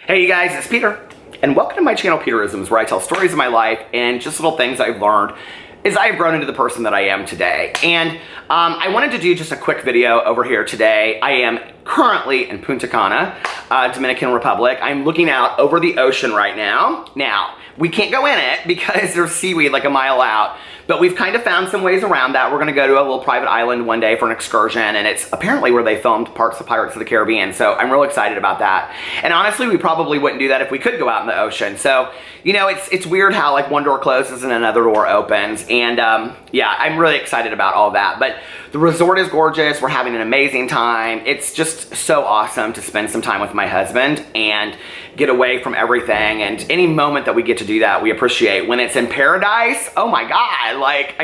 Hey you guys, it's Peter, and welcome to my channel Peterisms, where I tell stories of my life and just little things I've learned as I've grown into the person that I am today. And I wanted to do just a quick video over here today. I am currently in Punta Cana, Dominican Republic. I'm looking out over the ocean right now. Now, we can't go in it because there's seaweed like a mile out, but we've kind of found some ways around that. We're gonna go to a little private island one day for an excursion, and it's apparently where they filmed parts of Pirates of the Caribbean, so I'm real excited about that. And honestly, we probably wouldn't do that if we could go out in the ocean. So, you know, it's weird how like one door closes and another door opens, and yeah, I'm really excited about all that. But the resort is gorgeous, we're having an amazing time. It's just so awesome to spend some time with my husband and get away from everything, and any moment that we get to do that, we appreciate. When it's in paradise, oh my God, like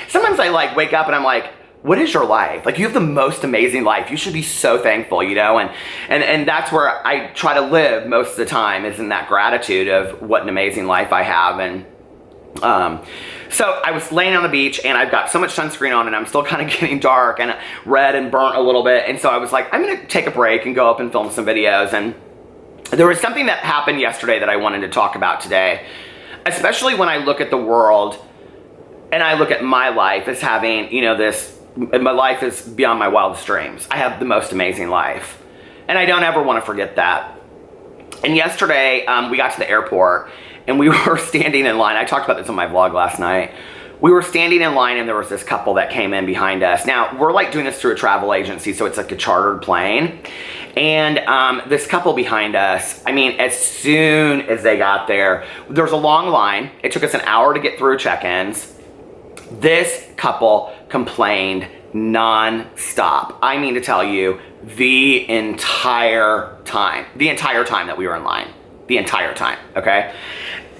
sometimes I like wake up and I'm like, what is your life? Like, you have the most amazing life. You should be so thankful, you know? And that's where I try to live most of the time, is in that gratitude of what an amazing life I have. And so I was laying on the beach, and I've got so much sunscreen on, and I'm still kind of getting dark and red and burnt a little bit. And so I was like, I'm gonna take a break and go up and film some videos. And there was something that happened yesterday that I wanted to talk about today, especially when I look at the world and I look at my life as having, you know, my life is beyond my wildest dreams. I have the most amazing life, and I don't ever want to forget that. And yesterday, we got to the airport, and we were standing in line. I talked about this on my vlog last night. We were standing in line, and there was this couple that came in behind us. Now, we're like doing this through a travel agency, so it's like a chartered plane. And this couple behind us, I mean, as soon as they got there, there was a long line. It took us an hour to get through check-ins. This couple complained non-stop. I mean to tell you, the entire time that we were in line, the entire time, okay?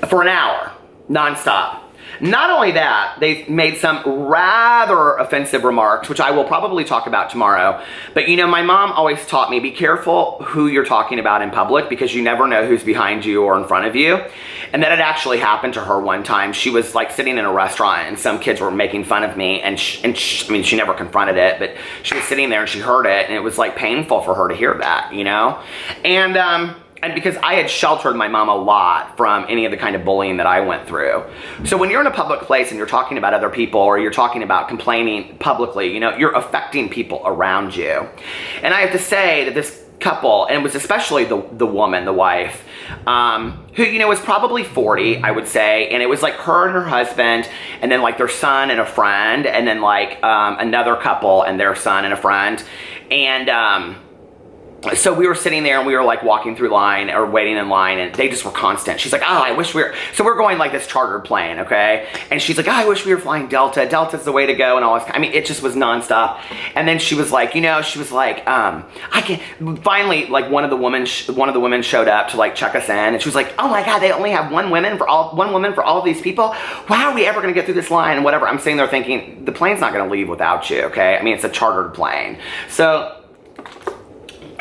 For an hour, non-stop. Not only that, they made some rather offensive remarks, which I will probably talk about tomorrow. But you know, my mom always taught me, be careful who you're talking about in public, because you never know who's behind you or in front of you. And that had actually happened to her one time. She was like sitting in a restaurant, and some kids were making fun of me, and I mean, she never confronted it, but she was sitting there and she heard it, and it was like painful for her to hear that, you know? And because I had sheltered my mom a lot from any of the kind of bullying that I went through. So when you're in a public place and you're talking about other people, or you're talking about complaining publicly, you know, you're affecting people around you. And I have to say that this couple, and it was especially the woman, the wife, who, you know, was probably 40, I would say, and it was like her and her husband, and then like their son and a friend, and then like another couple and their son and a friend. And so we were sitting there, and we were like walking through line, or waiting in line, and they just were constant. She's like, oh, I wish we were, so we're going like this chartered plane, okay? And she's like, oh, I wish we were flying Delta. Delta's the way to go, and all this. I mean, it just was nonstop. And then she was like, you know, she was like, I can't, finally, like one of the women showed up to like check us in, and she was like, oh my God, they only have one woman for all of these people? How are we ever gonna get through this line, and whatever. I'm sitting there thinking, the plane's not gonna leave without you, okay? I mean, it's a chartered plane. So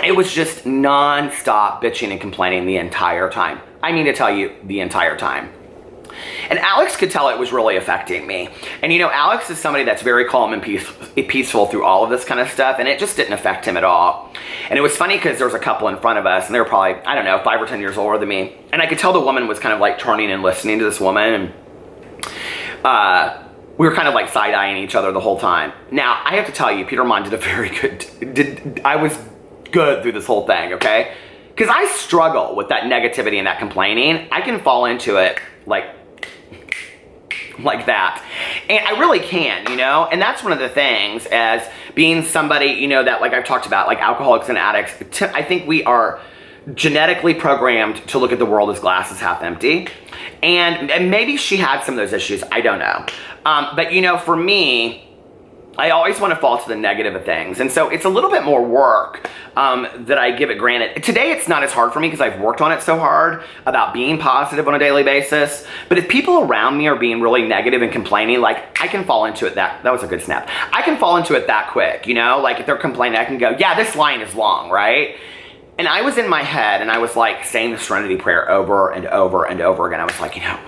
it was just non-stop bitching and complaining the entire time. I mean to tell you, the entire time. And Alex could tell it was really affecting me. And you know, Alex is somebody that's very calm and peaceful through all of this kind of stuff, and it just didn't affect him at all. And it was funny because there was a couple in front of us, and they were probably, I don't know, 5 or 10 years older than me. And I could tell the woman was kind of like turning and listening to this woman, and we were kind of like side-eyeing each other the whole time. Now, I have to tell you, Peter Monn did a very good, I was good through this whole thing, okay? Because I struggle with that negativity and that complaining. I can fall into it like that. And I really can, you know? And that's one of the things, as being somebody, you know, that like I've talked about, like alcoholics and addicts, I think we are genetically programmed to look at the world as glass is half empty. And maybe she had some of those issues, I don't know. But you know, for me, I always want to fall to the negative of things. And so it's a little bit more work that I give it. Granted, today it's not as hard for me because I've worked on it so hard about being positive on a daily basis. But if people around me are being really negative and complaining, like I can fall into it that was a good snap. I can fall into it that quick, you know? Like if they're complaining, I can go, yeah, this line is long, right? And I was in my head, and I was like saying the Serenity Prayer over and over and over again. I was like, you know,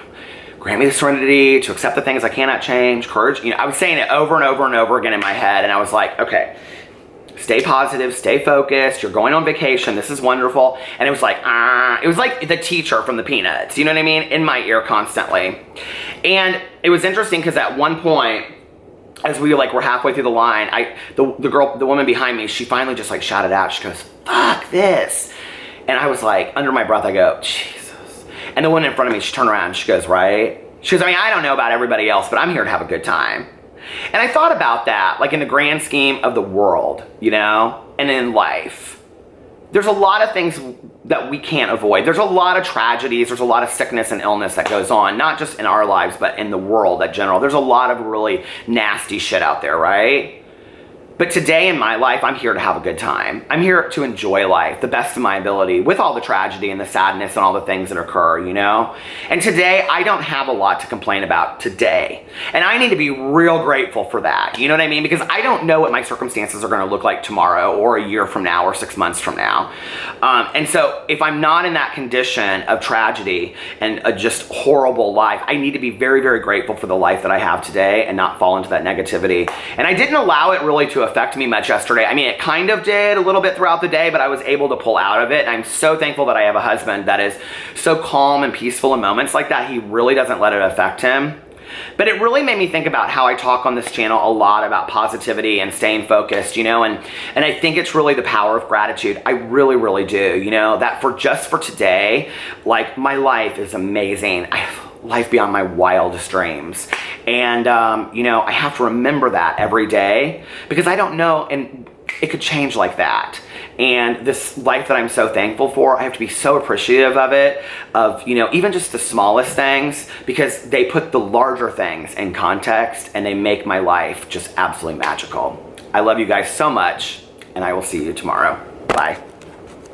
grant me the serenity to accept the things I cannot change, courage. You know, I was saying it over and over and over again in my head, and I was like, okay, stay positive, stay focused, you're going on vacation, this is wonderful. And it was like the teacher from the Peanuts, you know what I mean, in my ear constantly. And it was interesting because at one point, as we were halfway through the line, the woman behind me, she finally just shouted out, she goes, "Fuck this." And I was like, under my breath, I go, "Jesus." And the woman in front of me, she turned around and she goes, "Right?" She goes, "I mean, I don't know about everybody else, but I'm here to have a good time." And I thought about that, in the grand scheme of the world, you know, and in life. There's a lot of things that we can't avoid. There's a lot of tragedies, there's a lot of sickness and illness that goes on, not just in our lives, but in the world in general. There's a lot of really nasty shit out there, right? But today in my life, I'm here to have a good time. I'm here to enjoy life, the best of my ability, with all the tragedy and the sadness and all the things that occur, you know? And today, I don't have a lot to complain about today. And I need to be real grateful for that, you know what I mean? Because I don't know what my circumstances are gonna look like tomorrow, or a year from now, or 6 months from now. And so, if I'm not in that condition of tragedy and a just horrible life, I need to be very, very grateful for the life that I have today and not fall into that negativity. And I didn't allow it really to affect me much yesterday. I mean, it kind of did a little bit throughout the day, but I was able to pull out of it. And I'm so thankful that I have a husband that is so calm and peaceful in moments like that. He really doesn't let it affect him. But it really made me think about how I talk on this channel a lot about positivity and staying focused, you know, and I think it's really the power of gratitude. I really, really do, you know, that for today, my life is amazing. I have life beyond my wildest dreams. And, you know, I have to remember that every day because I don't know, and it could change like that. And this life that I'm so thankful for, I have to be so appreciative of it, of, you know, even just the smallest things, because they put the larger things in context and they make my life just absolutely magical. I love you guys so much, and I will see you tomorrow. Bye.